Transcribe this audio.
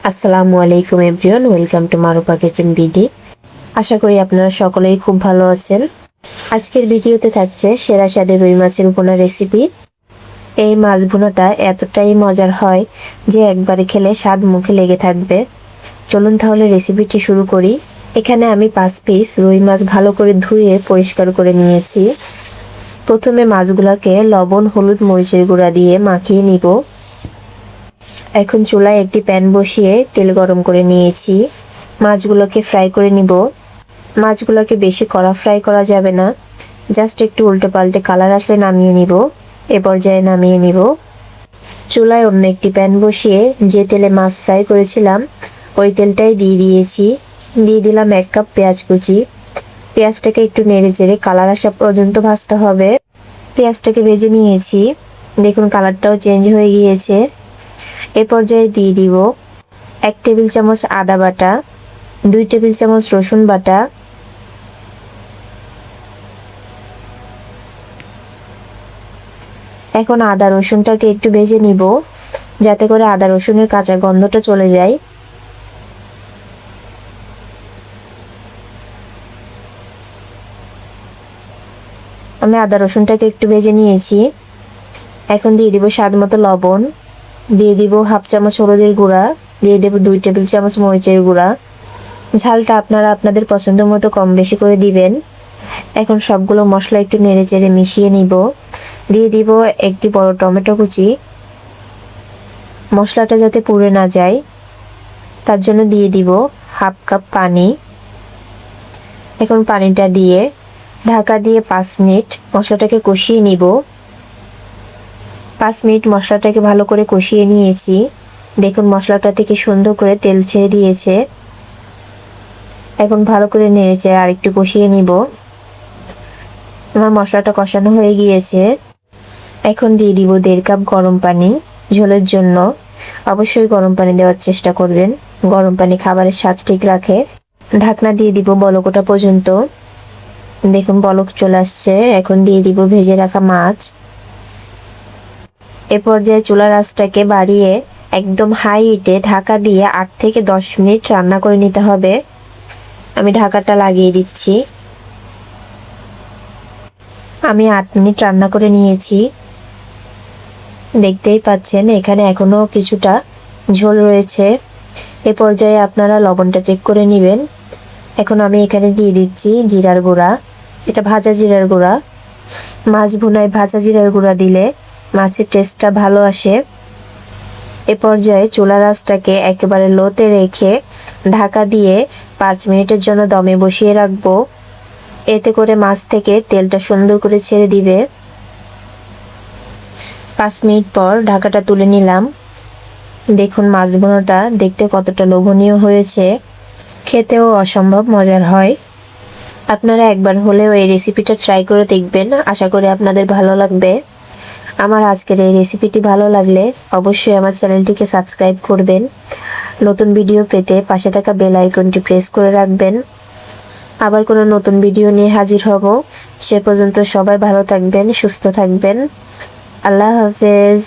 আসসালামু আলাইকুম everyone, welcome to Marufa Kitchen BD. আশা করি আপনারা সকলেই খুব ভালো আছেন। আজকের ভিডিওতে থাকছে সেরা স্বাদের রুই মাছের ভুনা রেসিপি। এই মাছ ভুনাটা এতটাই মজার হয় যে একবারে খেলে স্বাদ মুখে লেগে থাকবে। চলুন তাহলে রেসিপিটি শুরু করি। এখানে আমি 5 পিস রুই মাছ ভালো করে ধুয়ে পরিষ্কার করে নিয়েছি। প্রথমে মাছগুলোকে লবণ, হলুদ, মরিচের গুঁড়া দিয়ে মাখিয়ে নিব। এখন চুলায় একটি প্যান বসিয়ে তেল গরম করে নিয়েছি। মাছগুলোকে ফ্রাই করে নিব। মাছগুলোকে বেশি কড়া ফ্রাই করা যাবে না, জাস্ট একটু উল্টে পাল্টে কালার আসলে নামিয়ে নিব। এ পর্যায়ে নামিয়ে নিব। চুলায় অন্য একটি প্যান বসিয়ে যে তেলে মাছ ফ্রাই করেছিলাম ওই তেলটাই দিয়ে দিয়েছি। দিয়ে দিলাম 1 কাপ পেঁয়াজ কুচি। পেঁয়াজটাকে একটু নেড়ে চেড়ে কালার আসা পর্যন্ত ভাজতে হবে। পেঁয়াজটাকে ভেজে নিয়েছি, দেখুন কালারটাও চেঞ্জ হয়ে গিয়েছে। এ পর্যায়ে দিয়ে দিব 1 টেবিল চামচ আদা বাটা, 2 টেবিল চামচ রসুন বাটা, এখন আদা রসুনটাকে একটু ভেজে নিব যাতে করে আদা রসুনের কাঁচা গন্ধটা চলে যায়। আমি আদা রসুনটাকে একটু ভেজে নিয়েছি। এখন দিয়ে দিব স্বাদ মতো লবণ, দিয়ে দিব 1/2 চামচ হলুদের গুঁড়া, দিয়ে দেব 2 টেবিল চামচ মরিচের গুঁড়া। ঝালটা আপনারা আপনাদের পছন্দ মতো কম বেশি করে দিবেন। এখন সবগুলো মশলা একটু নেড়ে চেড়ে মিশিয়ে নিব। দিয়ে দিব একটি বড় টমেটো কুচি। মশলাটা যাতে পুড়ে না যায় তার জন্য দিয়ে দিব 1/2 কাপ পানি। এখন পানিটা দিয়ে ঢাকা দিয়ে 5 মিনিট মশলাটাকে কষিয়ে নিব। 5 মিনিট মশলাটাকে ভালো করে কষিয়ে নিয়েছি। দেখুন মশলাটা থেকে সুন্দর করে তেল ছেড়ে দিয়েছে। এখন ভালো করে নেড়েচেড়ে আরেকটু কষিয়ে নিব। আমার মশলাটা কষানো হয়ে গিয়েছে। এখন দিয়ে দিব 1.5 কাপ গরম পানি ঝোলের জন্য। অবশ্যই গরম পানি দেওয়ার চেষ্টা করবেন, গরম পানি খাবারের স্বাদ ঠিক রাখে। ঢাকনা দিয়ে দিব বলক ওঠা পর্যন্ত। দেখুন বলক চলে আসছে। এখন দিয়ে দিব ভেজে রাখা মাছ। এ পর্যায়ে চুলার আঁচটাকে বাড়িয়ে একদম হাই হিটে ঢাকা দিয়ে 8 থেকে 10 মিনিট রান্না করে নিতে হবে। আমি ঢাকাটা লাগিয়ে দিচ্ছি। আমি 8 মিনিট রান্না করে নিয়েছি। দেখতেই পাচ্ছেন এখানে এখনো কিছুটা ঝোল রয়েছে। এ পর্যায়ে আপনারা লবণটা চেক করে নেবেন। এখন আমি এখানে দিয়ে দিচ্ছি জিরার গুঁড়া। এটা ভাজা জিরার গুঁড়া। মাছ ভুনায় ভাজা জিরার গুঁড়া দিলে মাছের টেস্টটা ভালো আসে। এ পর্যায়ে চুলার আঁচটাকে একেবারে লোতে রেখে ঢাকা দিয়ে 5 মিনিটের জন্য দমে বসিয়ে রাখবো। এতে করে মাছ থেকে তেলটা সুন্দর করে ছেড়ে দিবে। 5 মিনিট পর ঢাকাটা তুলে নিলাম। দেখুন মাছ ভুনাটা দেখতে কতটা লোভনীয় হয়েছে, খেতেও অসম্ভব মজার হয়। আপনারা একবার হলেও এই রেসিপিটা ট্রাই করে দেখবেন, আশা করি আপনাদের ভালো লাগবে। আমার আজকের এই রেসিপিটি ভালো লাগলে অবশ্যই আমার চ্যানেলটিকে সাবস্ক্রাইব করবেন। নতুন ভিডিও পেতে পাশে থাকা বেল আইকনটি প্রেস করে রাখবেন। আবার কোনো নতুন ভিডিও নিয়ে হাজির হব। সে পর্যন্ত সবাই ভালো থাকবেন, সুস্থ থাকবেন। আল্লাহ হাফেজ।